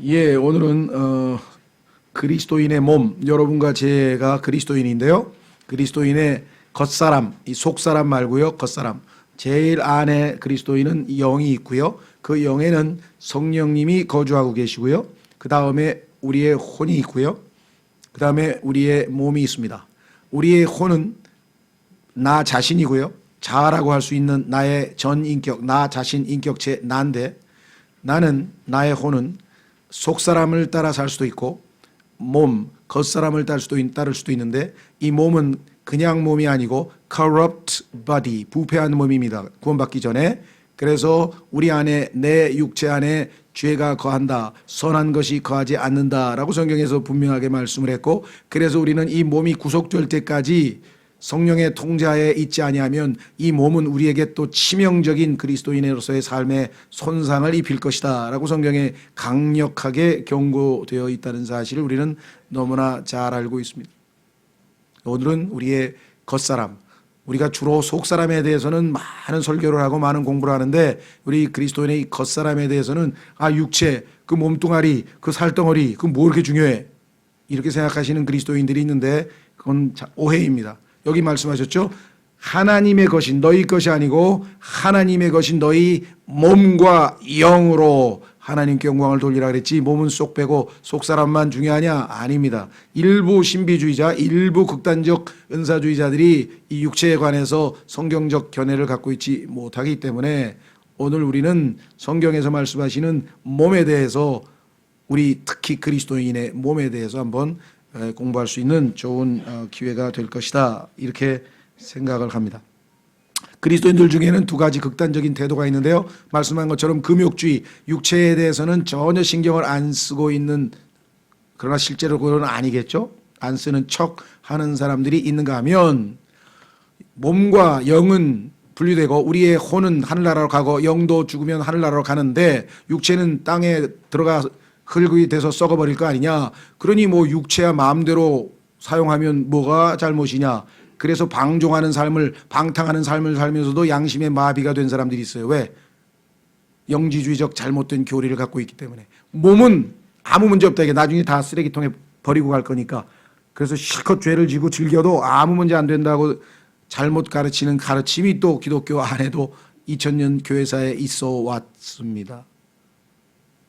예, 오늘은 그리스도인의 몸, 여러분과 제가 그리스도인인데요. 그리스도인의 겉사람, 이 속사람 말고요. 겉사람. 제일 안에 그리스도인은 영이 있고요. 그 영에는 성령님이 거주하고 계시고요. 그 다음에 우리의 혼이 있고요. 그 다음에 우리의 몸이 있습니다. 우리의 혼은 나 자신이고요. 자아라고 할 수 있는 나의 전 인격, 나 자신 인격체 나인데, 나는, 나의 혼은 속사람을 따라 살 수도 있고 몸, 겉사람을 따를 수도 있는데, 이 몸은 그냥 몸이 아니고 corrupt body, 부패한 몸입니다. 구원받기 전에. 그래서 우리 안에, 내 육체 안에 죄가 거한다, 선한 것이 거하지 않는다라고 성경에서 분명하게 말씀을 했고, 그래서 우리는 이 몸이 구속될 때까지 성령의 통제하에 있지 아니하면 이 몸은 우리에게 또 치명적인 그리스도인으로서의 삶에 손상을 입힐 것이다 라고 성경에 강력하게 경고되어 있다는 사실을 우리는 너무나 잘 알고 있습니다. 오늘은 우리의 겉사람, 우리가 주로 속사람에 대해서는 많은 설교를 하고 많은 공부를 하는데, 우리 그리스도인의 이 겉사람에 대해서는 육체, 그 몸뚱아리, 그 살덩어리, 그 뭐 이렇게 중요해, 이렇게 생각하시는 그리스도인들이 있는데 그건 오해입니다. 여기 말씀하셨죠? 하나님의 것인 너희 것이 아니고 하나님의 것인 너희 몸과 영으로 하나님께 영광을 돌리라 그랬지, 몸은 쏙 빼고 속사람만 중요하냐? 아닙니다. 일부 신비주의자, 일부 극단적 은사주의자들이 이 육체에 관해서 성경적 견해를 갖고 있지 못하기 때문에 오늘 우리는 성경에서 말씀하시는 몸에 대해서, 우리 특히 그리스도인의 몸에 대해서 한번 공부할 수 있는 좋은 기회가 될 것이다, 이렇게 생각을 합니다. 그리스도인들 중에는 두 가지 극단적인 태도가 있는데요. 말씀한 것처럼 금욕주의, 육체에 대해서는 전혀 신경을 안 쓰고 있는, 그러나 실제로 그건 아니겠죠. 안 쓰는 척 하는 사람들이 있는가 하면, 몸과 영은 분리되고 우리의 혼은 하늘나라로 가고 영도 죽으면 하늘나라로 가는데 육체는 땅에 들어가 흙이 돼서 썩어버릴 거 아니냐. 그러니 뭐 육체야 마음대로 사용하면 뭐가 잘못이냐. 그래서 방종하는 삶을, 방탕하는 삶을 살면서도 양심의 마비가 된 사람들이 있어요. 왜? 영지주의적 잘못된 교리를 갖고 있기 때문에. 몸은 아무 문제 없다, 이게 나중에 다 쓰레기통에 버리고 갈 거니까. 그래서 실컷 죄를 지고 즐겨도 아무 문제 안 된다고 잘못 가르치는 가르침이 또 기독교 안에도 2000년 교회사에 있어 왔습니다.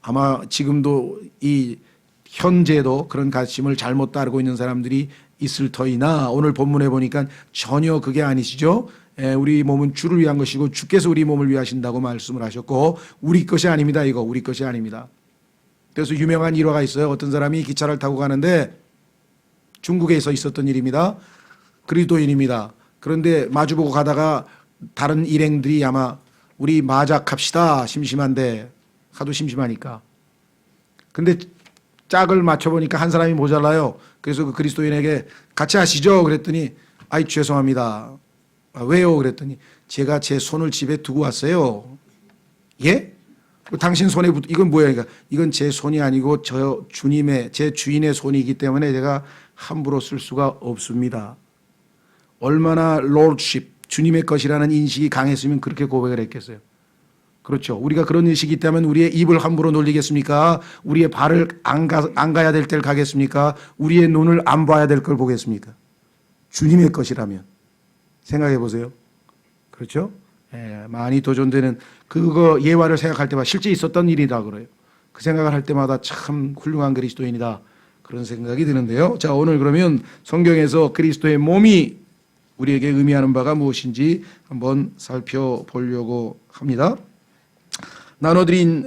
아마 지금도 이 현재도 그런 가르침을 잘못 따르고 있는 사람들이 있을 터이나, 오늘 본문에 보니까 전혀 그게 아니시죠. 우리 몸은 주를 위한 것이고 주께서 우리 몸을 위하신다고 말씀을 하셨고, 우리 것이 아닙니다. 이거 우리 것이 아닙니다. 그래서 유명한 일화가 있어요. 어떤 사람이 기차를 타고 가는데, 중국에서 있었던 일입니다. 그리스도인입니다. 그런데 마주보고 가다가 다른 일행들이 아마 우리 마작합시다, 심심한데, 하도 심심하니까. 근데 짝을 맞춰보니까 한 사람이 모자라요. 그래서 그 그리스도인에게 같이 하시죠 그랬더니, 아이 죄송합니다. 왜요 그랬더니, 제가 제 손을 집에 두고 왔어요. 예? 당신 손에 이건 뭐예요? 그러니까 이건 제 손이 아니고 저 주님의, 제 주인의 손이기 때문에 제가 함부로 쓸 수가 없습니다. 얼마나 lordship, 주님의 것이라는 인식이 강했으면 그렇게 고백을 했겠어요. 그렇죠. 우리가 그런 인식이 있다면 우리의 입을 함부로 놀리겠습니까? 우리의 발을 안 가야 될 때를 가겠습니까? 우리의 눈을 안 봐야 될 걸 보겠습니까? 주님의 것이라면. 생각해 보세요. 그렇죠? 많이 도전되는 그거 예화를 생각할 때마다 실제 있었던 일이다 그래요. 그 생각을 할 때마다 참 훌륭한 그리스도인이다, 그런 생각이 드는데요. 자, 오늘 그러면 성경에서 그리스도의 몸이 우리에게 의미하는 바가 무엇인지 한번 살펴보려고 합니다. 나눠드린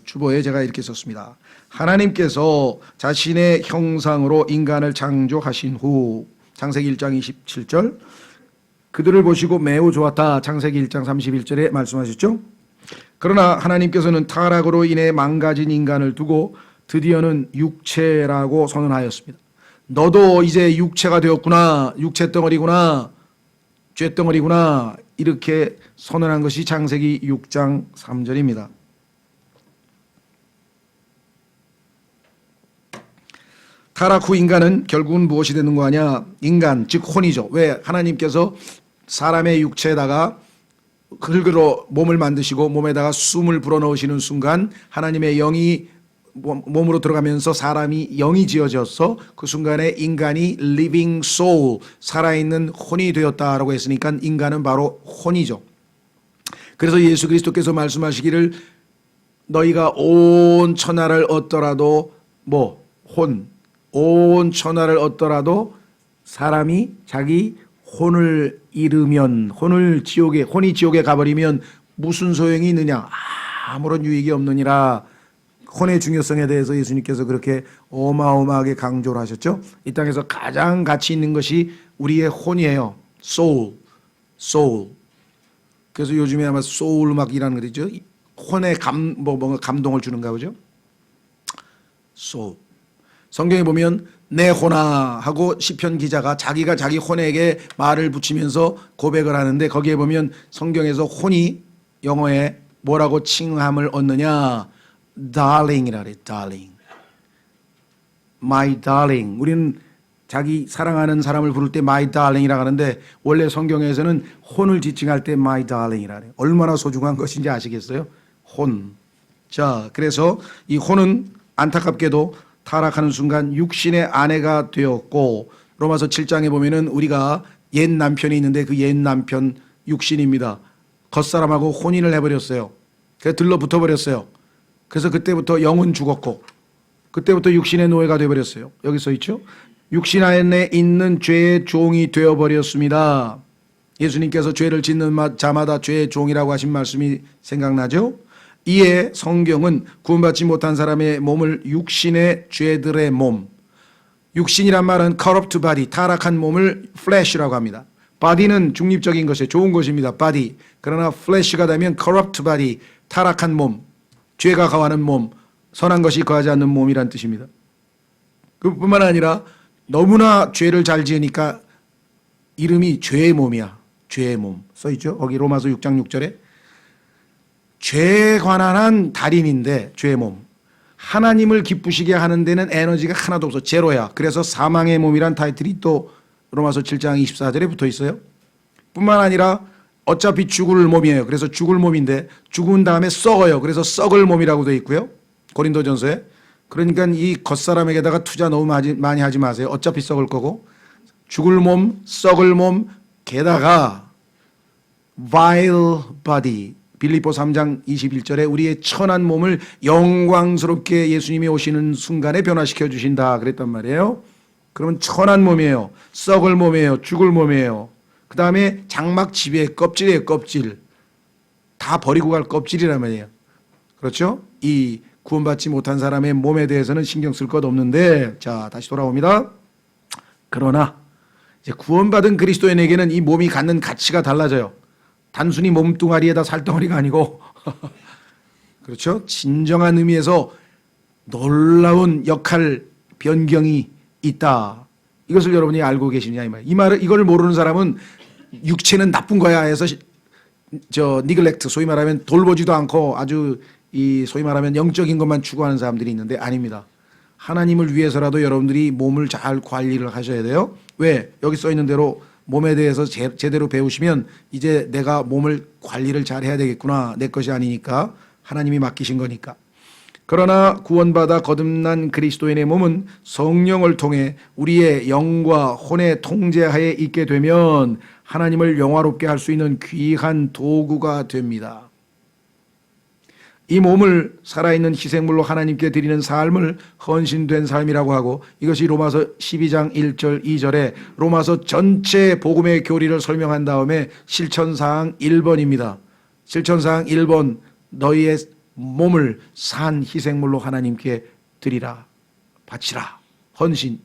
주보에 제가 이렇게 썼습니다. 하나님께서 자신의 형상으로 인간을 창조하신 후, 창세기 1장 27절, 그들을 보시고 매우 좋았다, 창세기 1장 31절에 말씀하셨죠. 그러나 하나님께서는 타락으로 인해 망가진 인간을 두고 드디어는 육체라고 선언하였습니다. 너도 이제 육체가 되었구나, 육체 덩어리구나, 죄 덩어리구나, 이렇게 선언한 것이 창세기 6장 3절입니다. 타락 후 인간은 결국은 무엇이 되는 거 아니야? 인간, 즉 혼이죠. 왜? 하나님께서 사람의 육체에다가 흙으로 몸을 만드시고 몸에다가 숨을 불어넣으시는 순간 하나님의 영이 몸으로 들어가면서 사람이 영이 지어져서 그 순간에 인간이 living soul, 살아있는 혼이 되었다라고 했으니까 인간은 바로 혼이죠. 그래서 예수 그리스도께서 말씀하시기를 너희가 온 천하를 얻더라도 온 천하를 얻더라도 사람이 자기 혼을 잃으면 혼이 지옥에 가버리면 무슨 소용이 있느냐? 아무런 유익이 없느니라. 혼의 중요성에 대해서 예수님께서 그렇게 어마어마하게 강조를 하셨죠. 이 땅에서 가장 가치 있는 것이 우리의 혼이에요. soul. 그래서 요즘에 아마 소울 음악이라는 거죠. 혼에 뭔가 감동을 주는가 보죠. soul. 성경에 보면 내 혼아 하고 시편 기자가 자기가 자기 혼에게 말을 붙이면서 고백을 하는데 거기에 보면 성경에서 혼이 영어에 뭐라고 칭함을 얻느냐? darling이라 그래. darling. my darling. 우리는 자기 사랑하는 사람을 부를 때 my darling이라고 하는데 원래 성경에서는 혼을 지칭할 때 my darling이라 그래요. 얼마나 소중한 것인지 아시겠어요? 혼. 자, 그래서 이 혼은 안타깝게도 타락하는 순간 육신의 아내가 되었고 로마서 7장에 보면은 우리가 옛 남편이 있는데 그 옛 남편 육신입니다. 겉사람하고 혼인을 해버렸어요. 그래서 들러붙어 버렸어요. 그래서 그때부터 영은 죽었고 그때부터 육신의 노예가 되어버렸어요. 여기 써 있죠. 육신 안에 있는 죄의 종이 되어버렸습니다. 예수님께서 죄를 짓는 자마다 죄의 종이라고 하신 말씀이 생각나죠. 이에 성경은 구원받지 못한 사람의 몸을 육신의 죄들의 몸, 육신이란 말은 corrupt body, 타락한 몸을 flesh라고 합니다. body는 중립적인 것이에요. 좋은 것입니다. body. 그러나 flesh가 되면 corrupt body, 타락한 몸, 죄가 거하는 몸, 선한 것이 거하지 않는 몸이란 뜻입니다. 그뿐만 아니라 너무나 죄를 잘 지으니까 이름이 죄의 몸이야. 죄의 몸 써있죠. 거기 로마서 6장 6절에 죄에 관한 한 달인인데 죄의 몸. 하나님을 기쁘시게 하는 데는 에너지가 하나도 없어. 제로야. 그래서 사망의 몸이란 타이틀이 또 로마서 7장 24절에 붙어 있어요. 뿐만 아니라 어차피 죽을 몸이에요. 그래서 죽을 몸인데 죽은 다음에 썩어요. 그래서 썩을 몸이라고 되어 있고요. 고린도전서에. 그러니까 이 겉사람에게다가 투자 너무 많이 하지 마세요. 어차피 썩을 거고. 죽을 몸, 썩을 몸, 게다가 vile body. 빌립보 3장 21절에 우리의 천한 몸을 영광스럽게 예수님이 오시는 순간에 변화시켜 주신다 그랬단 말이에요. 그러면 천한 몸이에요. 썩을 몸이에요. 죽을 몸이에요. 그 다음에 장막 지배 껍질이에요. 껍질. 다 버리고 갈 껍질이란 말이에요. 그렇죠? 이 구원받지 못한 사람의 몸에 대해서는 신경 쓸 것 없는데 자 다시 돌아옵니다. 그러나 이제 구원받은 그리스도인에게는 이 몸이 갖는 가치가 달라져요. 단순히 몸뚱아리에다 살덩어리가 아니고 그렇죠? 진정한 의미에서 놀라운 역할 변경이 있다. 이것을 여러분이 알고 계시느냐 이 말. 이걸 모르는 사람은 육체는 나쁜 거야 해서 니글렉트 소위 말하면 돌보지도 않고 아주 이 소위 말하면 영적인 것만 추구하는 사람들이 있는데 아닙니다. 하나님을 위해서라도 여러분들이 몸을 잘 관리를 하셔야 돼요. 왜? 여기 써 있는 대로 몸에 대해서 제대로 배우시면 이제 내가 몸을 관리를 잘 해야 되겠구나. 내 것이 아니니까 하나님이 맡기신 거니까. 그러나 구원받아 거듭난 그리스도인의 몸은 성령을 통해 우리의 영과 혼의 통제하에 있게 되면 하나님을 영화롭게 할 수 있는 귀한 도구가 됩니다. 이 몸을 살아있는 희생물로 하나님께 드리는 삶을 헌신된 삶이라고 하고 이것이 로마서 12장 1절 2절에 로마서 전체 복음의 교리를 설명한 다음에 실천사항 1번입니다. 실천사항 1번 너희의 몸을 산 희생물로 하나님께 드리라. 바치라. 헌신.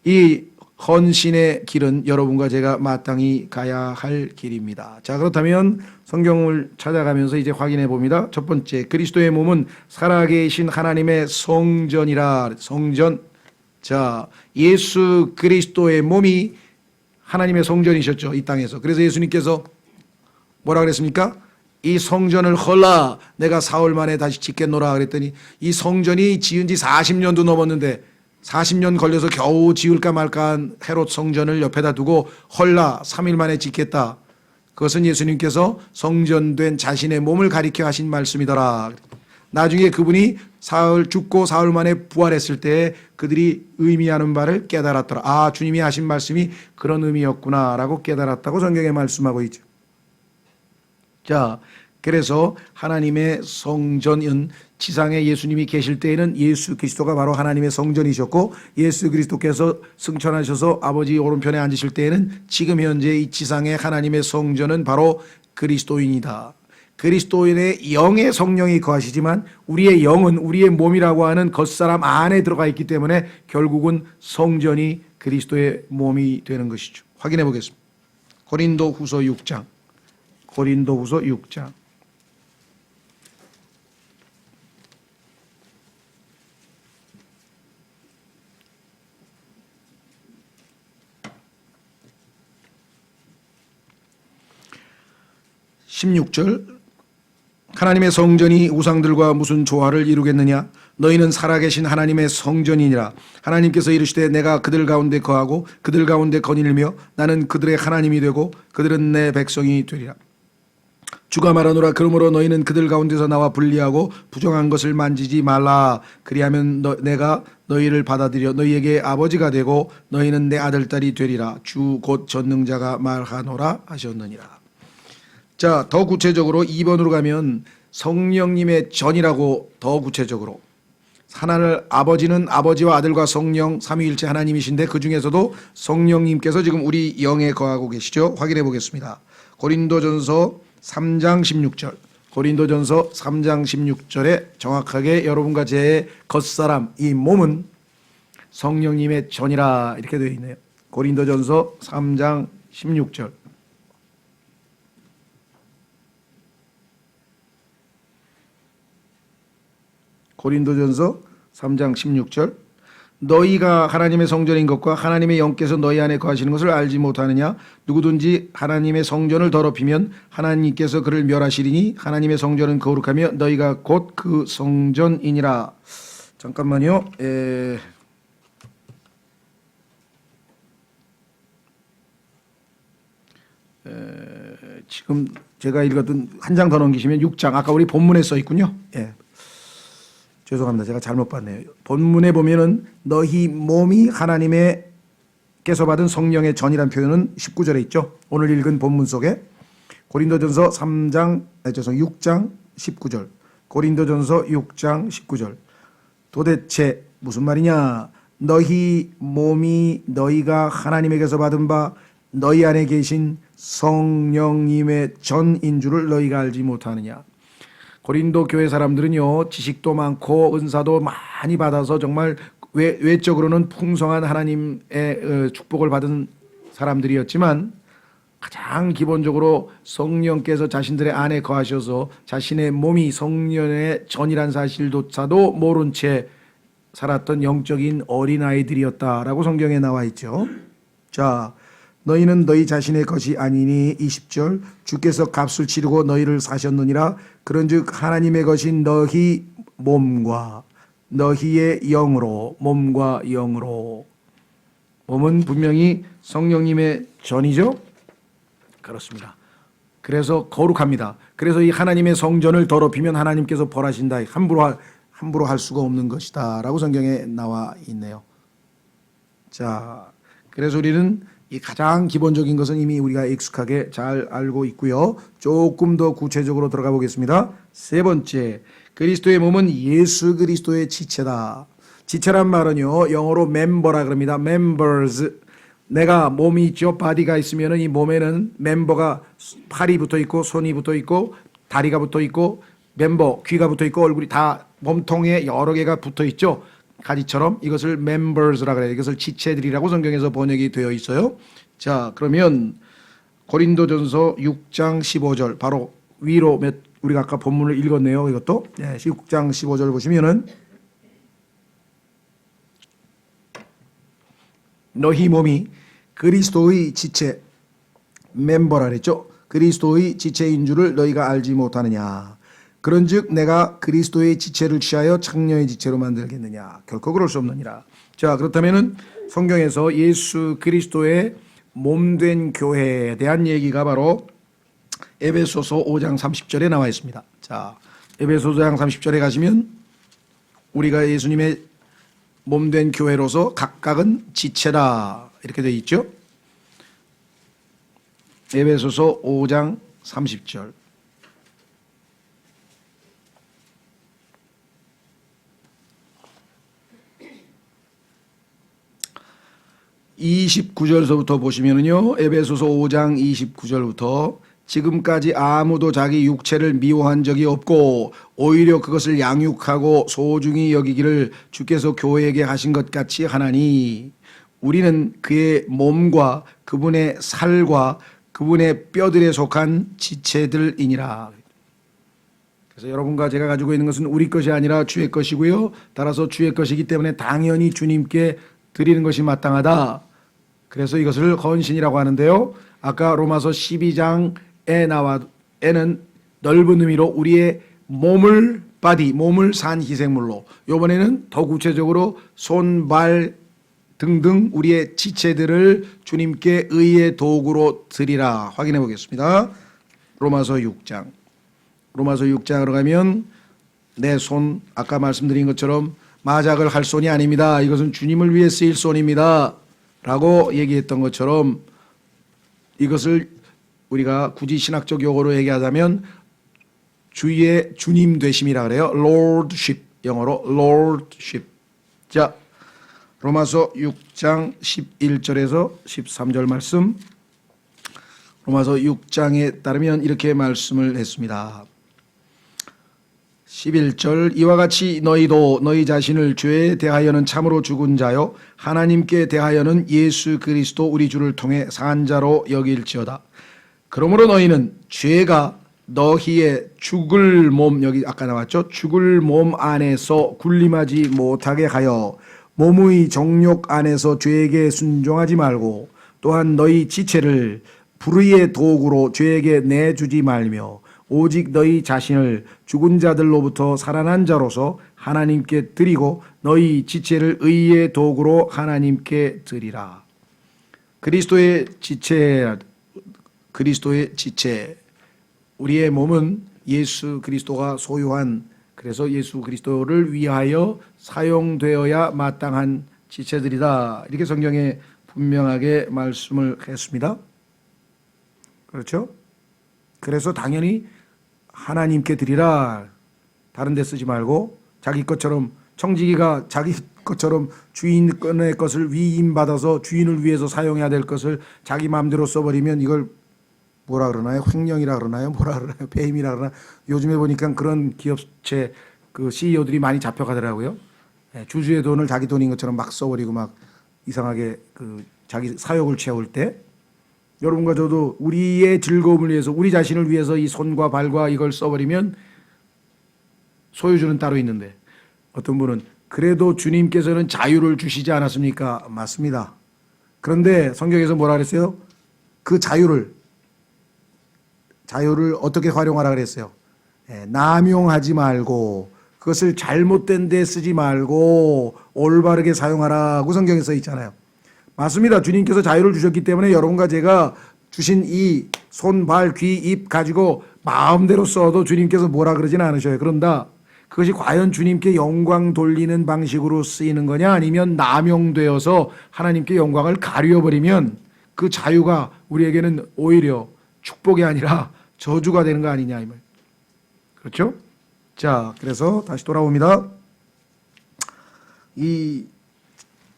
이 헌신의 길은 여러분과 제가 마땅히 가야 할 길입니다. 자, 그렇다면 성경을 찾아가면서 이제 확인해 봅니다. 첫 번째, 그리스도의 몸은 살아계신 하나님의 성전이라. 성전. 자, 예수 그리스도의 몸이 하나님의 성전이셨죠. 이 땅에서. 그래서 예수님께서 뭐라 그랬습니까? 이 성전을 헐라 내가 사흘 만에 다시 짓겠노라 그랬더니 이 성전이 지은 지 40년도 넘었는데 40년 걸려서 겨우 지을까 말까한 헤롯 성전을 옆에다 두고 헐라 3일 만에 짓겠다. 그것은 예수님께서 성전된 자신의 몸을 가리켜 하신 말씀이더라. 나중에 그분이 사흘 죽고 사흘 만에 부활했을 때 그들이 의미하는 바를 깨달았더라. 아, 주님이 하신 말씀이 그런 의미였구나라고 깨달았다고 성경에 말씀하고 있죠. 자, 그래서 하나님의 성전은 지상에 예수님이 계실 때에는 예수 그리스도가 바로 하나님의 성전이셨고, 예수 그리스도께서 승천하셔서 아버지 오른편에 앉으실 때에는 지금 현재 이 지상의 하나님의 성전은 바로 그리스도인이다. 그리스도인의 영의 성령이 거하시지만 우리의 영은 우리의 몸이라고 하는 겉사람 안에 들어가 있기 때문에 결국은 성전이 그리스도의 몸이 되는 것이죠. 확인해 보겠습니다. 고린도후서 6장. 고린도후서 6장. 16절. 하나님의 성전이 우상들과 무슨 조화를 이루겠느냐? 너희는 살아계신 하나님의 성전이니라. 하나님께서 이르시되 내가 그들 가운데 거하고 그들 가운데 거닐며 나는 그들의 하나님이 되고 그들은 내 백성이 되리라. 주가 말하노라. 그러므로 너희는 그들 가운데서 나와 분리하고 부정한 것을 만지지 말라. 그리하면 내가 너희를 받아들여 너희에게 아버지가 되고 너희는 내 아들딸이 되리라. 주 곧 전능자가 말하노라 하셨느니라. 자, 더 구체적으로 2번으로 가면 성령님의 전이라고 더 구체적으로 하나를 아버지는 아버지와 아들과 성령 삼위일체 하나님이신데 그 중에서도 성령님께서 지금 우리 영에 거하고 계시죠. 확인해 보겠습니다. 고린도전서 3장 16절. 고린도전서 3장 16절에 정확하게 여러분과 제 겉사람 이 몸은 성령님의 전이라 이렇게 되어 있네요. 고린도전서 3장 16절. 고린도전서 3장 16절. 너희가 하나님의 성전인 것과 하나님의 영께서 너희 안에 거하시는 것을 알지 못하느냐? 누구든지 하나님의 성전을 더럽히면 하나님께서 그를 멸하시리니 하나님의 성전은 거룩하며 너희가 곧 그 성전이니라. 잠깐만요. 지금 제가 읽었던 한 장 더 넘기시면 6장. 아까 우리 본문에 써 있군요. 죄송합니다. 제가 잘못 봤네요. 본문에 보면은 너희 몸이 하나님께서 받은 성령의 전이라는 표현은 19절에 있죠. 오늘 읽은 본문 속에 고린도전서 6장 19절. 고린도전서 6장 19절. 도대체 무슨 말이냐? 너희 몸이 너희가 하나님에게서 받은 바 너희 안에 계신 성령님의 전인 줄을 너희가 알지 못하느냐? 고린도 교회 사람들은요, 지식도 많고 은사도 많이 받아서 정말 외적으로는 풍성한 하나님의 축복을 받은 사람들이었지만 가장 기본적으로 성령께서 자신들의 안에 거하셔서 자신의 몸이 성령의 전이란 사실조차도 모른 채 살았던 영적인 어린아이들이었다라고 성경에 나와 있죠. 자, 너희는 너희 자신의 것이 아니니 20절. 주께서 값을 치르고 너희를 사셨느니라. 그런즉 하나님의 것인 너희 몸과 너희의 영으로, 몸과 영으로. 몸은 분명히 성령님의 전이죠. 그렇습니다. 그래서 거룩합니다. 그래서 이 하나님의 성전을 더럽히면 하나님께서 벌하신다. 함부로 할 수가 없는 것이다 라고 성경에 나와 있네요. 자, 그래서 우리는 이 가장 기본적인 것은 이미 우리가 익숙하게 잘 알고 있고요. 조금 더 구체적으로 들어가 보겠습니다. 세 번째, 그리스도의 몸은 예수 그리스도의 지체다. 지체란 말은요, 영어로 멤버라 그럽니다. members. 내가 몸이 있죠. 바디가 있으면 이 몸에는 멤버가 팔이 붙어 있고 손이 붙어 있고 다리가 붙어 있고 멤버, 귀가 붙어 있고 얼굴이 다 몸통에 여러 개가 붙어 있죠. 가지처럼 이것을 members라 그래요. 이것을 지체들이라고 성경에서 번역이 되어 있어요. 자, 그러면 고린도전서 6장 15절 바로 위로 우리가 아까 본문을 읽었네요. 이것도 6장 15절 보시면은 너희 몸이 그리스도의 지체 멤버라 그랬죠. 그리스도의 지체인 줄을 너희가 알지 못하느냐. 그런즉 내가 그리스도의 지체를 취하여 창녀의 지체로 만들겠느냐. 결코 그럴 수 없느니라. 자, 그렇다면은 성경에서 예수 그리스도의 몸된 교회에 대한 얘기가 바로 에베소서 5장 30절에 나와 있습니다. 자, 에베소서 4장 30절에 가시면 우리가 예수님의 몸된 교회로서 각각은 지체라 이렇게 되어 있죠. 에베소서 5장 30절. (29절서부터) 보시면은요, 에베소서 5장 29절부터 지금까지 아무도 자기 육체를 미워한 적이 없고 오히려 그것을 양육하고 소중히 여기기를 주께서 교회에게 하신 것 같이 하나니 우리는 그의 몸과 그분의 살과 그분의 뼈들에 속한 지체들이니라. 그래서 여러분과 제가 가지고 있는 것은 우리 것이 아니라 주의 것이고요, 따라서 주의 것이기 때문에 당연히 주님께 드리는 것이 마땅하다. 그래서 이것을 헌신이라고 하는데요, 아까 로마서 12장에 나와에는 넓은 의미로 우리의 몸을 몸을 산 희생물로, 이번에는 더 구체적으로 손, 발 등등 우리의 지체들을 주님께 의의 도구로 드리라. 확인해 보겠습니다. 로마서 6장으로 가면 내 손, 아까 말씀드린 것처럼 마작을 할 손이 아닙니다. 이것은 주님을 위해 쓰일 손입니다 라고 얘기했던 것처럼 이것을 우리가 굳이 신학적 용어로 얘기하자면 주의 주님 되심이라 그래요. Lordship, 영어로 Lordship. 자, 로마서 6장 11절에서 13절 말씀. 로마서 6장에 따르면 이렇게 말씀을 했습니다. 11절, 이와 같이 너희도 너희 자신을 죄에 대하여는 참으로 죽은 자요 하나님께 대하여는 예수 그리스도 우리 주를 통해 산 자로 여길지어다. 그러므로 너희는 죄가 너희의 죽을 몸, 여기 아까 나왔죠, 죽을 몸 안에서 군림하지 못하게 하여 몸의 정욕 안에서 죄에게 순종하지 말고, 또한 너희 지체를 불의의 도구로 죄에게 내주지 말며 오직 너희 자신을 죽은 자들로부터 살아난 자로서 하나님께 드리고 너희 지체를 의의 도구로 하나님께 드리라. 그리스도의 지체, 우리의 몸은 예수 그리스도가 소유한, 그래서 예수 그리스도를 위하여 사용되어야 마땅한 지체들이다. 이렇게 성경에 분명하게 말씀을 했습니다. 그렇죠? 그래서 당연히 하나님께 드리라. 다른 데 쓰지 말고 자기 것처럼, 청지기가 자기 것처럼 주인의 것을 위임받아서 주인을 위해서 사용해야 될 것을 자기 마음대로 써버리면 이걸 뭐라 그러나요? 횡령이라 그러나요? 뭐라 그러나요? 배임이라 그러나? 요즘에 보니까 그런 기업체 그 CEO들이 많이 잡혀가더라고요. 주주의 돈을 자기 돈인 것처럼 막 써버리고 막 이상하게 그 자기 사욕을 채울 때, 여러분과 저도 우리의 즐거움을 위해서, 우리 자신을 위해서 이 손과 발과 이걸 써버리면 소유주는 따로 있는데, 어떤 분은 그래도 주님께서는 자유를 주시지 않았습니까? 맞습니다. 그런데 성경에서 뭐라 그랬어요? 그 자유를 어떻게 활용하라 그랬어요? 남용하지 말고, 그것을 잘못된 데 쓰지 말고 올바르게 사용하라고 성경에 써 있잖아요. 맞습니다. 주님께서 자유를 주셨기 때문에 여러분과 제가 주신 이 손, 발, 귀, 입 가지고 마음대로 써도 주님께서 뭐라 그러지는 않으셔요. 그런다, 그것이 과연 주님께 영광 돌리는 방식으로 쓰이는 거냐, 아니면 남용되어서 하나님께 영광을 가려버리면 그 자유가 우리에게는 오히려 축복이 아니라 저주가 되는 거 아니냐 이 말. 그렇죠? 자, 그래서 다시 돌아옵니다. 이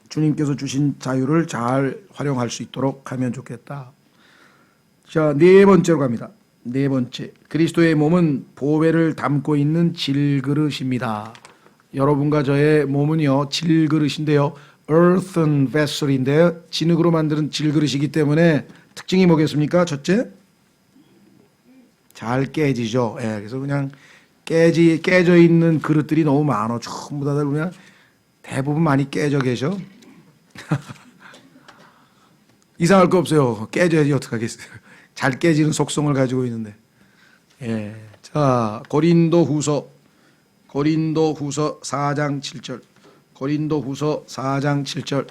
주님께서 주신 자유를 잘 활용할 수 있도록 하면 좋겠다. 자, 네 번째로 갑니다. 네 번째, 그리스도의 몸은 보배를 담고 있는 질그릇입니다. 여러분과 저의 몸은요, 질그릇인데요, earthen vessel인데요, 진흙으로 만드는 질그릇이기 때문에 특징이 뭐겠습니까? 첫째, 잘 깨지죠. 그래서 그냥 깨져 있는 그릇들이 너무 많아. 전부 다 보면 대부분 많이 깨져 계셔. 이상할 거 없어요. 깨져야지 어떡하겠어요. 잘 깨지는 속성을 가지고 있는데. 자, 고린도후서 4장 7절. 고린도후서 4장 7절.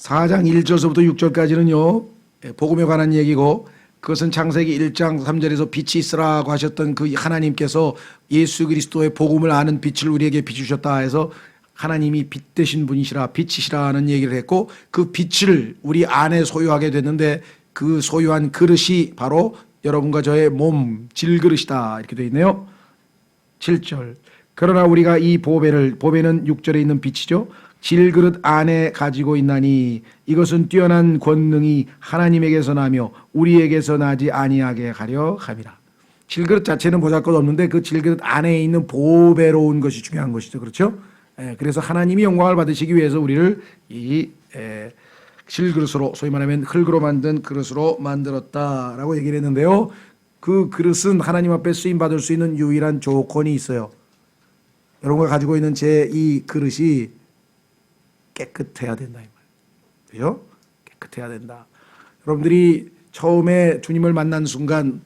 4장 1절서부터 6절까지는요 복음에 관한 얘기고, 그것은 창세기 1장 3절에서 빛이 있으라고 하셨던 그 하나님께서 예수 그리스도의 복음을 아는 빛을 우리에게 비추셨다 해서 하나님이 빛 되신 분이시라, 빛이시라는 얘기를 했고, 그 빛을 우리 안에 소유하게 됐는데 그 소유한 그릇이 바로 여러분과 저의 몸 질그릇이다 이렇게 되어 있네요. 7절. 그러나 우리가 이 보배는 6절에 있는 빛이죠, 질그릇 안에 가지고 있나니 이것은 뛰어난 권능이 하나님에게서 나며 우리에게서 나지 아니하게 하려 함이라. 질그릇 자체는 보잘것없는데 그 질그릇 안에 있는 보배로운 것이 중요한 것이죠. 그렇죠? 그래서 하나님이 영광을 받으시기 위해서 우리를 이 질그릇으로, 소위 말하면 흙으로 만든 그릇으로 만들었다라고 얘기를 했는데요. 그 그릇은 하나님 앞에 쓰임 받을 수 있는 유일한 조건이 있어요. 여러분가 가지고 있는 제 이 그릇이 깨끗해야 된다 이 말이에요. 그죠? 깨끗해야 된다. 여러분들이 처음에 주님을 만난 순간,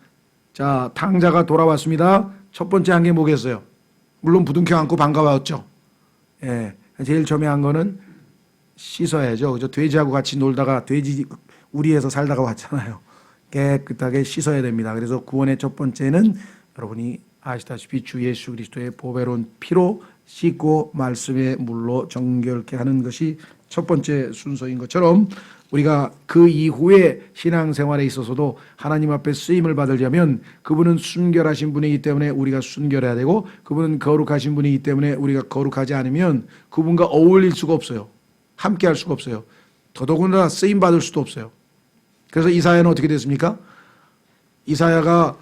자 탕자가 돌아왔습니다. 첫 번째 한 게 뭐겠어요? 물론 부둥켜 안고 반가웠죠. 제일 처음에 한 거는 씻어야죠. 그죠? 돼지하고 같이 놀다가 돼지 우리에서 살다가 왔잖아요. 깨끗하게 씻어야 됩니다. 그래서 구원의 첫 번째는 여러분이 아시다시피 주 예수 그리스도의 보배로운 피로 씻고 말씀의 물로 정결케 하는 것이 첫 번째 순서인 것처럼, 우리가 그 이후에 신앙생활에 있어서도 하나님 앞에 쓰임을 받으려면 그분은 순결하신 분이기 때문에 우리가 순결해야 되고, 그분은 거룩하신 분이기 때문에 우리가 거룩하지 않으면 그분과 어울릴 수가 없어요. 함께 할 수가 없어요. 더더군다나 쓰임 받을 수도 없어요. 그래서 이사야는 어떻게 됐습니까? 이사야가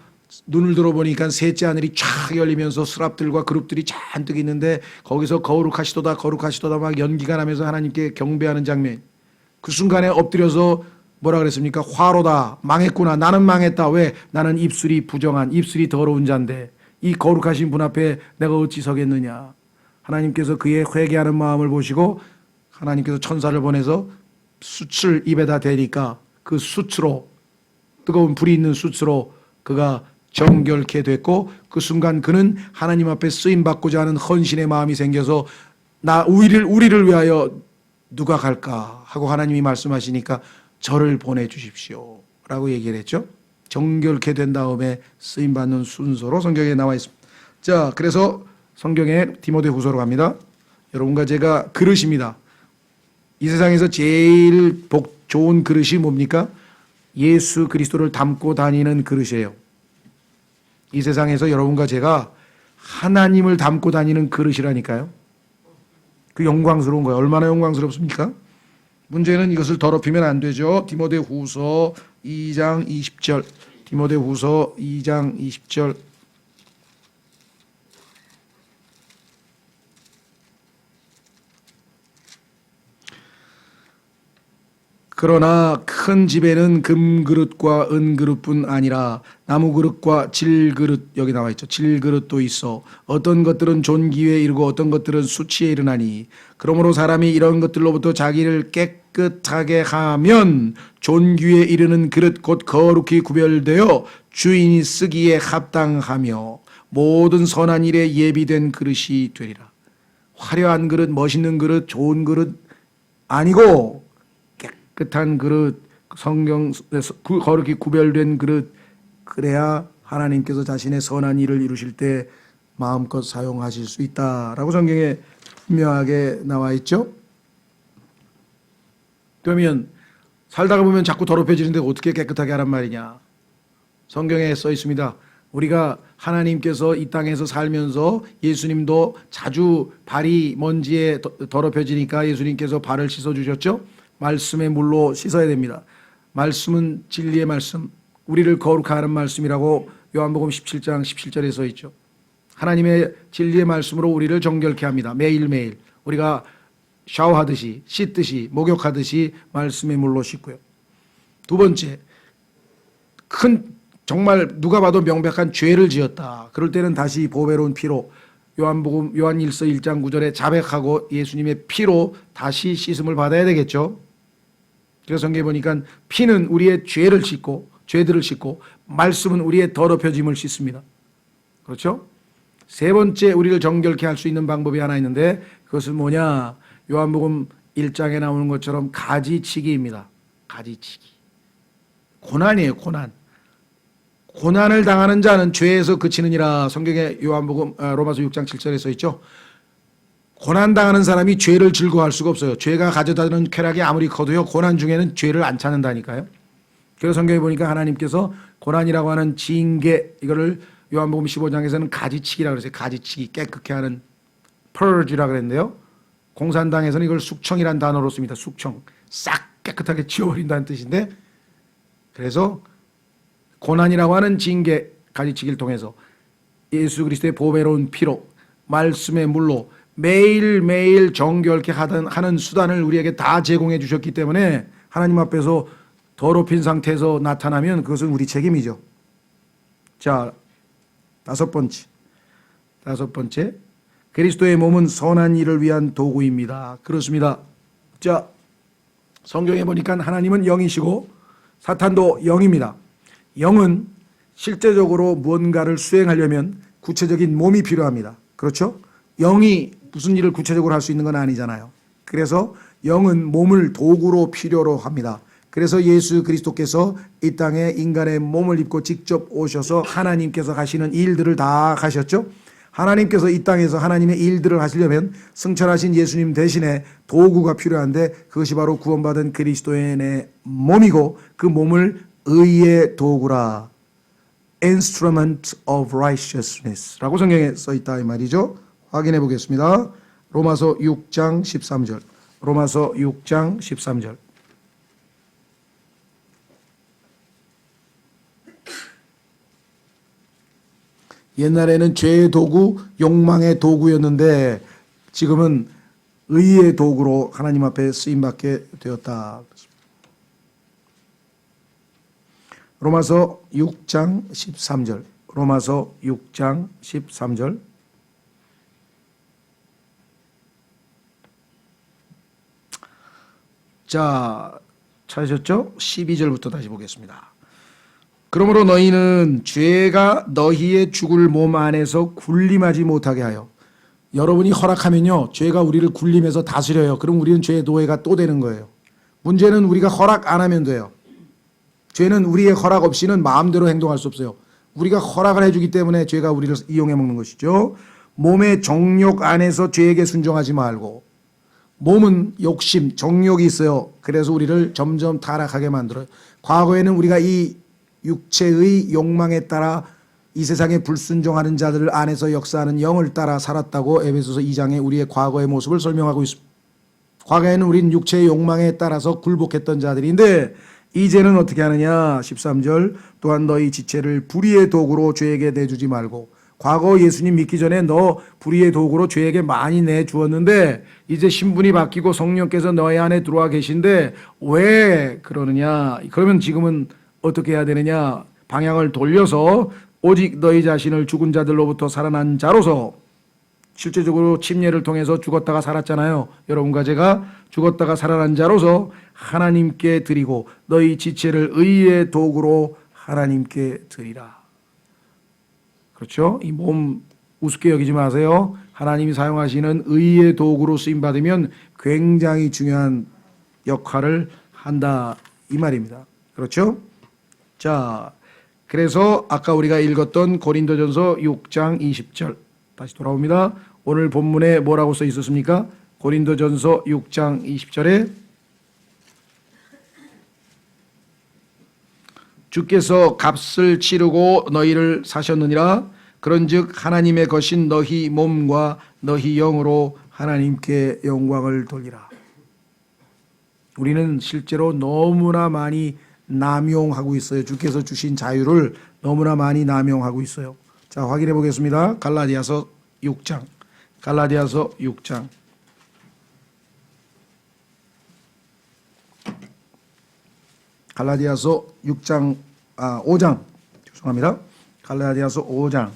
눈을 들어보니까 셋째 하늘이 쫙 열리면서 스랍들과 그룹들이 잔뜩 있는데 거기서 거룩하시도다 거룩하시도다 막 연기가 나면서 하나님께 경배하는 장면. 그 순간에 엎드려서 뭐라 그랬습니까? 화로다, 망했구나, 나는 망했다. 왜? 나는 입술이 부정한, 입술이 더러운 자인데 이 거룩하신 분 앞에 내가 어찌 서겠느냐. 하나님께서 그의 회개하는 마음을 보시고 하나님께서 천사를 보내서 숯을 입에다 대니까 그 숯으로, 뜨거운 불이 있는 숯으로 그가 정결케 됐고, 그 순간 그는 하나님 앞에 쓰임받고자 하는 헌신의 마음이 생겨서 우리를 위하여 누가 갈까 하고 하나님이 말씀하시니까 저를 보내주십시오 라고 얘기를 했죠. 정결케 된 다음에 쓰임받는 순서로 성경에 나와 있습니다. 자, 그래서 성경에 디모데후서로 갑니다. 여러분과 제가 그릇입니다. 이 세상에서 제일 좋은 그릇이 뭡니까? 예수 그리스도를 담고 다니는 그릇이에요. 이 세상에서 여러분과 제가 하나님을 담고 다니는 그릇이라니까요. 그 영광스러운 거예요. 얼마나 영광스럽습니까? 문제는 이것을 더럽히면 안 되죠. 디모데후서 2장 20절. 디모데후서 2장 20절. 그러나 큰 집에는 금그릇과 은그릇뿐 아니라 나무그릇과 질그릇, 여기 나와 있죠. 질그릇도 있어 어떤 것들은 존귀에 이르고 어떤 것들은 수치에 이르나니, 그러므로 사람이 이런 것들로부터 자기를 깨끗하게 하면 존귀에 이르는 그릇 곧 거룩히 구별되어 주인이 쓰기에 합당하며 모든 선한 일에 예비된 그릇이 되리라. 화려한 그릇, 멋있는 그릇, 좋은 그릇 아니고 깨끗한 그릇, 성경에서 거룩히 구별된 그릇, 그래야 하나님께서 자신의 선한 일을 이루실 때 마음껏 사용하실 수 있다라고 성경에 분명하게 나와 있죠. 그러면 살다가 보면 자꾸 더럽혀지는데 어떻게 깨끗하게 하란 말이냐. 성경에 써 있습니다. 우리가 하나님께서 이 땅에서 살면서 예수님도 자주 발이 먼지에 더럽혀지니까 예수님께서 발을 씻어주셨죠. 말씀의 물로 씻어야 됩니다. 말씀은 진리의 말씀, 우리를 거룩하는 말씀이라고 요한복음 17장 17절에 써 있죠. 하나님의 진리의 말씀으로 우리를 정결케 합니다. 매일매일 우리가 샤워하듯이, 씻듯이, 목욕하듯이 말씀의 물로 씻고요. 두 번째, 정말 누가 봐도 명백한 죄를 지었다. 그럴 때는 다시 보배로운 피로, 요한일서 1장 9절에 자백하고 예수님의 피로 다시 씻음을 받아야 되겠죠. 그래서 성경에 보니까 피는 우리의 죄들을 씻고 말씀은 우리의 더럽혀짐을 씻습니다. 그렇죠? 세 번째 우리를 정결케 할 수 있는 방법이 하나 있는데 그것은 뭐냐? 요한복음 1장에 나오는 것처럼 가지치기입니다. 가지치기. 고난이에요, 고난. 고난을 당하는 자는 죄에서 그치느니라. 성경에 요한복음 로마서 6장 7절에 써 있죠. 고난 당하는 사람이 죄를 즐거워할 수가 없어요. 죄가 가져다주는 쾌락이 아무리 커도요, 고난 중에는 죄를 안 찾는다니까요. 그래서 성경에 보니까 하나님께서 고난이라고 하는 징계, 이거를 요한복음 15장에서는 가지치기라고 그랬어요. 가지치기, 깨끗게 하는 purge라고 그랬는데요. 공산당에서는 이걸 숙청이라는 단어로 씁니다. 숙청, 싹 깨끗하게 지워버린다는 뜻인데, 그래서 고난이라고 하는 징계, 가지치기를 통해서 예수 그리스도의 보배로운 피로, 말씀의 물로 매일매일 정결케 하는 수단을 우리에게 다 제공해 주셨기 때문에 하나님 앞에서 더럽힌 상태에서 나타나면 그것은 우리 책임이죠. 자, 다섯 번째, 그리스도의 몸은 선한 일을 위한 도구입니다. 그렇습니다. 자, 성경에 보니까 하나님은 영이시고 사탄도 영입니다. 영은 실제적으로 무언가를 수행하려면 구체적인 몸이 필요합니다. 그렇죠? 영이 무슨 일을 구체적으로 할 수 있는 건 아니잖아요. 그래서 영은 몸을 도구로 필요로 합니다. 그래서 예수 그리스도께서 이 땅에 인간의 몸을 입고 직접 오셔서 하나님께서 하시는 일들을 다 하셨죠. 하나님께서 이 땅에서 하나님의 일들을 하시려면 승천하신 예수님 대신에 도구가 필요한데, 그것이 바로 구원받은 그리스도의 내 몸이고, 그 몸을 의의 도구라, instrument of righteousness 라고 성경에 써있다 이 말이죠. 확인해 보겠습니다. 로마서 6장 13절. 로마서 6장 13절. 옛날에는 죄의 도구, 욕망의 도구였는데 지금은 의의 도구로 하나님 앞에 쓰임받게 되었다. 로마서 6장 13절. 로마서 6장 13절. 자, 찾으셨죠? 12절부터 다시 보겠습니다. 그러므로 너희는 죄가 너희의 죽을 몸 안에서 군림하지 못하게 하여. 여러분이 허락하면요, 죄가 우리를 군림해서 다스려요. 그럼 우리는 죄의 노예가 또 되는 거예요. 문제는 우리가 허락 안 하면 돼요. 죄는 우리의 허락 없이는 마음대로 행동할 수 없어요. 우리가 허락을 해주기 때문에 죄가 우리를 이용해 먹는 것이죠. 몸의 정욕 안에서 죄에게 순종하지 말고. 몸은 욕심, 정욕이 있어요. 그래서 우리를 점점 타락하게 만들어요. 과거에는 우리가 이 육체의 욕망에 따라 이 세상에 불순종하는 자들 안에서 역사하는 영을 따라 살았다고 에베소서 2장에 우리의 과거의 모습을 설명하고 있습니다. 과거에는 우리는 육체의 욕망에 따라서 굴복했던 자들인데, 이제는 어떻게 하느냐. 13절. 또한 너희 지체를 불의의 도구로 죄에게 내주지 말고. 과거 예수님 믿기 전에 너 불의의 도구로 죄에게 많이 내주었는데 이제 신분이 바뀌고 성령께서 너희 안에 들어와 계신데 왜 그러느냐. 그러면 지금은 어떻게 해야 되느냐. 방향을 돌려서 오직 너희 자신을 죽은 자들로부터 살아난 자로서, 실제적으로 침례를 통해서 죽었다가 살았잖아요. 여러분과 제가 죽었다가 살아난 자로서 하나님께 드리고 너희 지체를 의의 도구로 하나님께 드리라. 그렇죠? 이 몸 우습게 여기지 마세요. 하나님이 사용하시는 의의 도구로 쓰임받으면 굉장히 중요한 역할을 한다 이 말입니다. 그렇죠? 자, 그래서 아까 우리가 읽었던 고린도전서 6장 20절 다시 돌아옵니다. 오늘 본문에 뭐라고 써 있었습니까? 고린도전서 6장 20절에 주께서 값을 치르고 너희를 사셨느니라. 그런즉 하나님의 것인 너희 몸과 너희 영으로 하나님께 영광을 돌리라. 우리는 실제로 너무나 많이 남용하고 있어요. 주께서 주신 자유를 너무나 많이 남용하고 있어요. 자, 확인해 보겠습니다. 갈라디아서 6장. 갈라디아서 6장. 갈라디아서 6장, 5장. 죄송합니다. 갈라디아서 5장.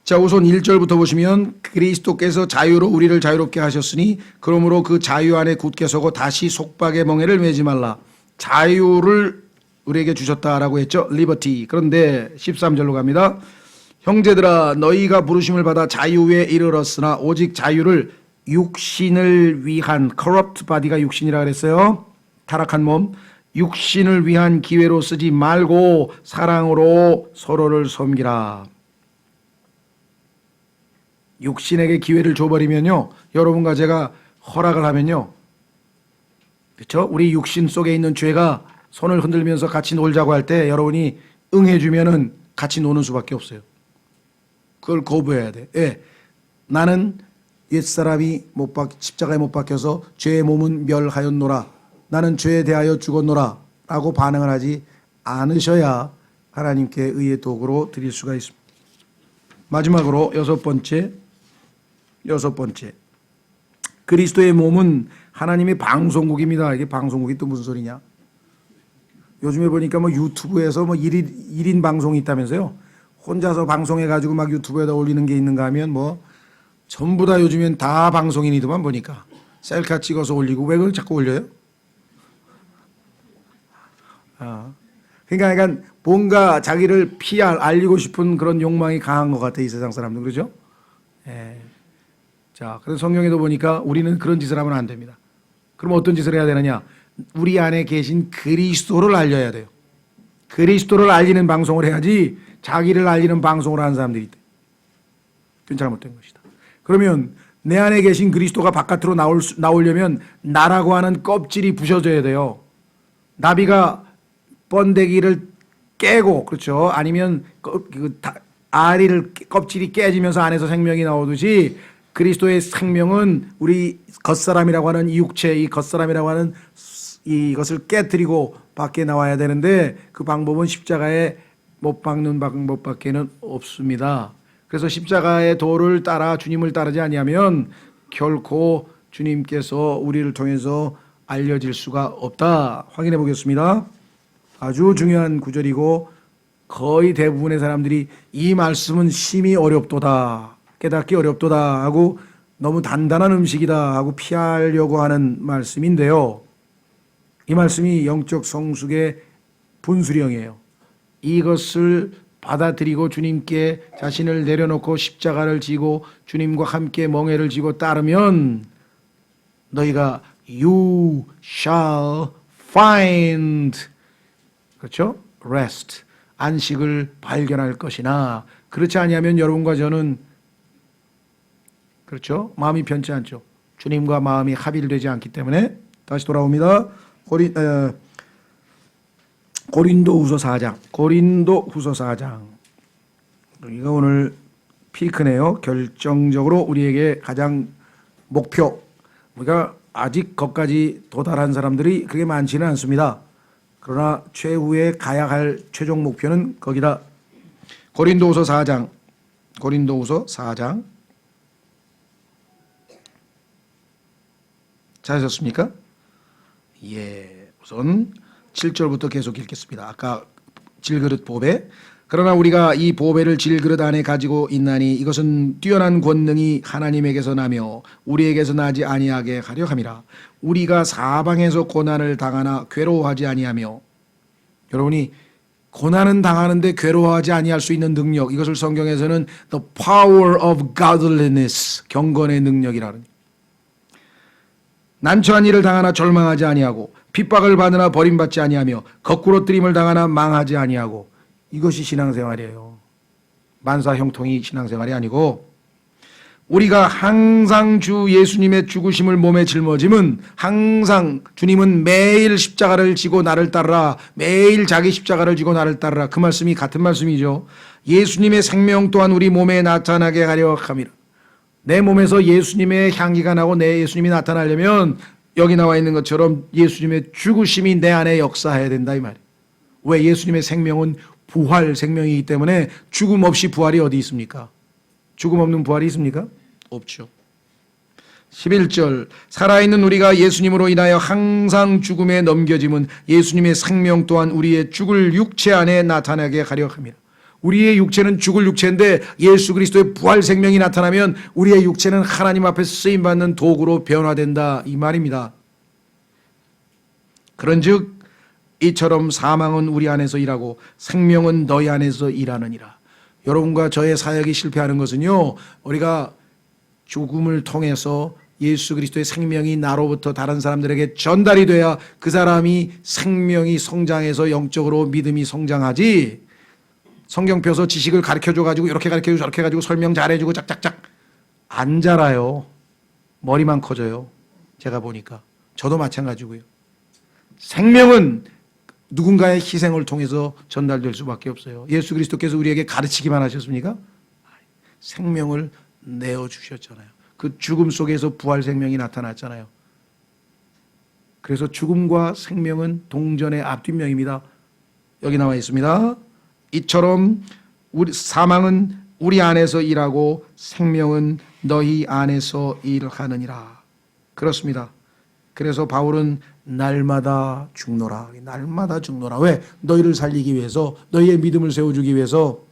자, 우선 1절부터 보시면 그리스도께서 자유로 우리를 자유롭게 하셨으니 그러므로 그 자유 안에 굳게 서고 다시 속박의 멍에를 매지 말라. 자유를 우리에게 주셨다라고 했죠. 리버티. 그런데 13절로 갑니다. 형제들아 너희가 부르심을 받아 자유에 이르렀으나 오직 자유를 육신을 위한 corrupt body가 육신이라 그랬어요. 타락한 몸. 육신을 위한 기회로 쓰지 말고 사랑으로 서로를 섬기라. 육신에게 기회를 줘버리면요, 여러분과 제가 허락을 하면요, 그렇죠? 우리 육신 속에 있는 죄가 손을 흔들면서 같이 놀자고 할 때 여러분이 응해주면은 같이 노는 수밖에 없어요. 그걸 거부해야 돼. 예, 나는 옛사람이 십자가에 못 박혀서 죄의 몸은 멸하였노라. 나는 죄에 대하여 죽었노라. 라고 반응을 하지 않으셔야 하나님께 의의 도구로 드릴 수가 있습니다. 마지막으로 여섯 번째. 그리스도의 몸은 하나님의 방송국입니다. 이게 방송국이 또 무슨 소리냐? 요즘에 보니까 뭐 유튜브에서 뭐 1인 방송이 있다면서요. 혼자서 방송해가지고 막 유튜브에다 올리는 게 있는가 하면 뭐 전부 다 요즘엔 다 방송인이더만 보니까. 셀카 찍어서 올리고. 왜 그걸 자꾸 올려요? 그러니까 뭔가 자기를 알리고 싶은 그런 욕망이 강한 것 같아, 이 세상 사람들. 그러죠? 예. 자, 그래서 성경에도 보니까 우리는 그런 짓을 하면 안 됩니다. 그럼 어떤 짓을 해야 되느냐? 우리 안에 계신 그리스도를 알려야 돼요. 그리스도를 알리는 방송을 해야지 자기를 알리는 방송을 하는 사람들이 있대. 그건 잘못된 것이다. 그러면 내 안에 계신 그리스도가 바깥으로 나오려면 나라고 하는 껍질이 부셔져야 돼요. 나비가 번데기를 깨고, 그렇죠? 아니면 아리를 껍질이 깨지면서 안에서 생명이 나오듯이 그리스도의 생명은 우리 겉사람이라고 하는 이 육체, 이 겉사람이라고 하는 이것을 깨뜨리고 밖에 나와야 되는데 그 방법은 십자가에 못 박는 방법밖에는 없습니다. 그래서 십자가의 도를 따라 주님을 따르지 아니하면 결코 주님께서 우리를 통해서 알려질 수가 없다. 확인해 보겠습니다. 아주 중요한 구절이고 거의 대부분의 사람들이 이 말씀은 심히 어렵도다, 깨닫기 어렵도다 하고 너무 단단한 음식이다 하고 피하려고 하는 말씀인데요. 이 말씀이 영적 성숙의 분수령이에요. 이것을 받아들이고 주님께 자신을 내려놓고 십자가를 지고 주님과 함께 멍에를 지고 따르면 너희가 you shall find, 그렇죠? rest, 안식을 발견할 것이나 그렇지 아니하면 여러분과 저는, 그렇죠? 마음이 편치 않죠. 주님과 마음이 합일되지 않기 때문에. 다시 돌아옵니다. 고린도후서 4장. 이거 오늘 피크네요. 결정적으로 우리에게 가장 목표. 우리가 아직 거기까지 도달한 사람들이 그렇게 많지는 않습니다. 그러나 최후에 가야 할 최종 목표는 거기다. 고린도후서 4장. 찾으셨습니까? 예. 우선 7절부터 계속 읽겠습니다. 아까 질그릇 보배. 그러나 우리가 이 보배를 질그릇 안에 가지고 있나니 이것은 뛰어난 권능이 하나님에게서 나며 우리에게서 나지 아니하게 하려 함이라. 우리가 사방에서 고난을 당하나 괴로워하지 아니하며. 여러분이 고난은 당하는데 괴로워하지 아니할 수 있는 능력, 이것을 성경에서는 the power of godliness, 경건의 능력이라는. 난처한 일을 당하나 절망하지 아니하고 핍박을 받으나 버림받지 아니하며 거꾸로 뜨림을 당하나 망하지 아니하고. 이것이 신앙생활이에요. 만사 형통이 신앙생활이 아니고, 우리가 항상 주 예수님의 죽으심을 몸에 짊어짐은, 항상 주님은 매일 십자가를 지고 나를 따르라, 매일 자기 십자가를 지고 나를 따르라. 그 말씀이 같은 말씀이죠. 예수님의 생명 또한 우리 몸에 나타나게 하려 함이라. 내 몸에서 예수님의 향기가 나고 내 예수님이 나타나려면 여기 나와 있는 것처럼 예수님의 죽으심이 내 안에 역사해야 된다, 이 말이에요. 왜? 예수님의 생명은 부활 생명이기 때문에 죽음 없이 부활이 어디 있습니까? 죽음 없는 부활이 있습니까? 없죠. 11절, 살아있는 우리가 예수님으로 인하여 항상 죽음에 넘겨짐은 예수님의 생명 또한 우리의 죽을 육체 안에 나타나게 하려 합니다. 우리의 육체는 죽을 육체인데 예수 그리스도의 부활 생명이 나타나면 우리의 육체는 하나님 앞에 쓰임받는 도구로 변화된다, 이 말입니다. 그런즉 이처럼 사망은 우리 안에서 일하고 생명은 너희 안에서 일하느니라. 여러분과 저의 사역이 실패하는 것은요, 우리가 죽음을 통해서 예수 그리스도의 생명이 나로부터 다른 사람들에게 전달이 돼야 그 사람이 생명이 성장해서 영적으로 믿음이 성장하지, 성경 펴서 지식을 가르쳐줘 가지고 이렇게 가르쳐주고 저렇게 가지고 설명 잘해주고 짝짝짝 안 자라요. 머리만 커져요. 제가 보니까. 저도 마찬가지고요. 생명은 누군가의 희생을 통해서 전달될 수밖에 없어요. 예수 그리스도께서 우리에게 가르치기만 하셨습니까? 생명을 내어주셨잖아요. 그 죽음 속에서 부활 생명이 나타났잖아요. 그래서 죽음과 생명은 동전의 앞뒷면입니다. 여기 나와 있습니다. 이처럼 사망은 우리 안에서 일하고 생명은 너희 안에서 일하느니라. 그렇습니다. 그래서 바울은 날마다 죽노라. 날마다 죽노라. 왜? 너희를 살리기 위해서, 너희의 믿음을 세워주기 위해서.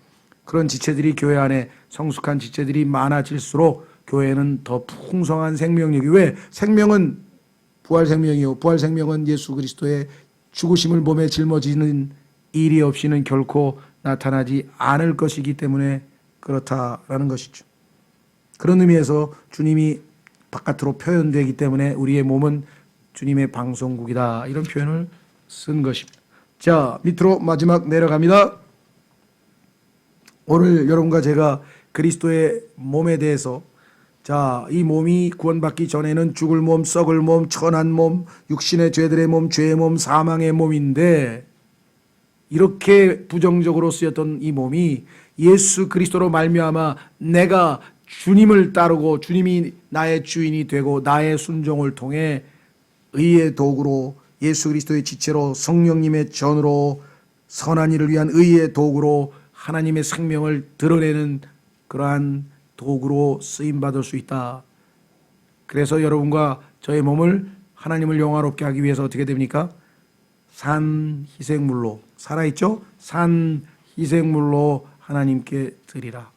그런 지체들이 교회 안에, 성숙한 지체들이 많아질수록 교회는 더 풍성한 생명력이, 왜? 생명은 부활 생명이요, 부활 생명은 예수 그리스도의 죽으심을 몸에 짊어지는 일이 없이는 결코 나타나지 않을 것이기 때문에 그렇다라는 것이죠. 그런 의미에서 주님이 바깥으로 표현되기 때문에 우리의 몸은 주님의 방송국이다, 이런 표현을 쓴 것입니다. 자, 밑으로 마지막 내려갑니다. 오늘 여러분과 제가 그리스도의 몸에 대해서, 자, 이 몸이 구원받기 전에는 죽을 몸, 썩을 몸, 천한 몸, 육신의 죄들의 몸, 죄의 몸, 사망의 몸인데, 이렇게 부정적으로 쓰였던 이 몸이 예수 그리스도로 말미암아 내가 주님을 따르고 주님이 나의 주인이 되고 나의 순종을 통해 의의 도구로, 예수 그리스도의 지체로, 성령님의 전으로, 선한 일을 위한 의의 도구로 하나님의 생명을 드러내는 그러한 도구로 쓰임받을 수 있다. 그래서 여러분과 저의 몸을 하나님을 영화롭게 하기 위해서 어떻게 됩니까? 산 희생물로, 살아있죠? 산 희생물로 하나님께 드리라.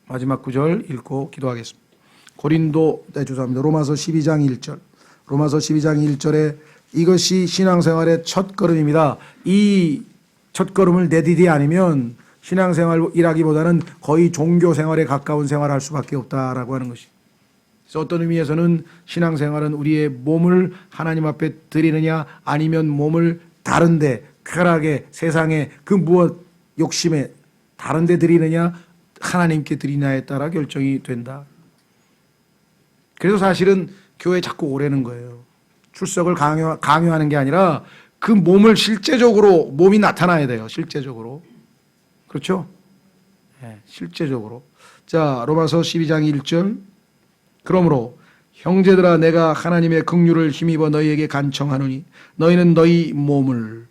마지막 구절 읽고 기도하겠습니다. 죄송합니다. 로마서 12장 1절. 로마서 12장 1절에 이것이 신앙생활의 첫 걸음입니다. 이 첫 걸음을 내디디 아니면 신앙생활이라기보다는 거의 종교생활에 가까운 생활을 할 수밖에 없다라고 하는 것이. 그래서 어떤 의미에서는 신앙생활은 우리의 몸을 하나님 앞에 드리느냐, 아니면 몸을 다른데, 쾌락에, 세상에, 그 무엇 욕심에 다른데 드리느냐, 하나님께 드리냐에 따라 결정이 된다. 그래서 사실은 교회에 자꾸 오라는 거예요. 출석을 강요하는 게 아니라 그 몸을 실제적으로, 몸이 나타나야 돼요. 실제적으로. 그렇죠? 네, 실제적으로. 자, 로마서 12장 1절. 그러므로 형제들아, 내가 하나님의 긍휼을 힘입어 너희에게 간청하노니 너희는 너희 몸을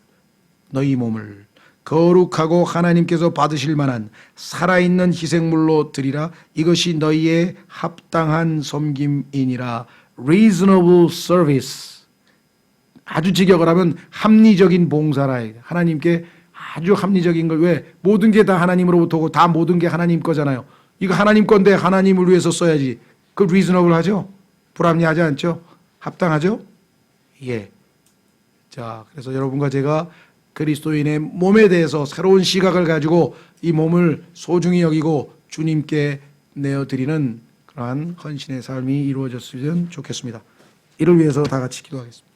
거룩하고 하나님께서 받으실 만한 살아있는 희생물로 드리라. 이것이 너희의 합당한 섬김이니라. Reasonable service. 아주 직역을 하면 합리적인 봉사라. 하나님께 아주 합리적인 걸, 왜? 모든 게 다 하나님으로부터 오고 다 모든 게 하나님 거잖아요. 이거 하나님 건데 하나님을 위해서 써야지. 그 reasonable 하죠? 불합리하지 않죠? 합당하죠? 예. 자, 그래서 여러분과 제가 그리스도인의 몸에 대해서 새로운 시각을 가지고 이 몸을 소중히 여기고 주님께 내어드리는 그러한 헌신의 삶이 이루어졌으면 좋겠습니다. 이를 위해서 다 같이 기도하겠습니다.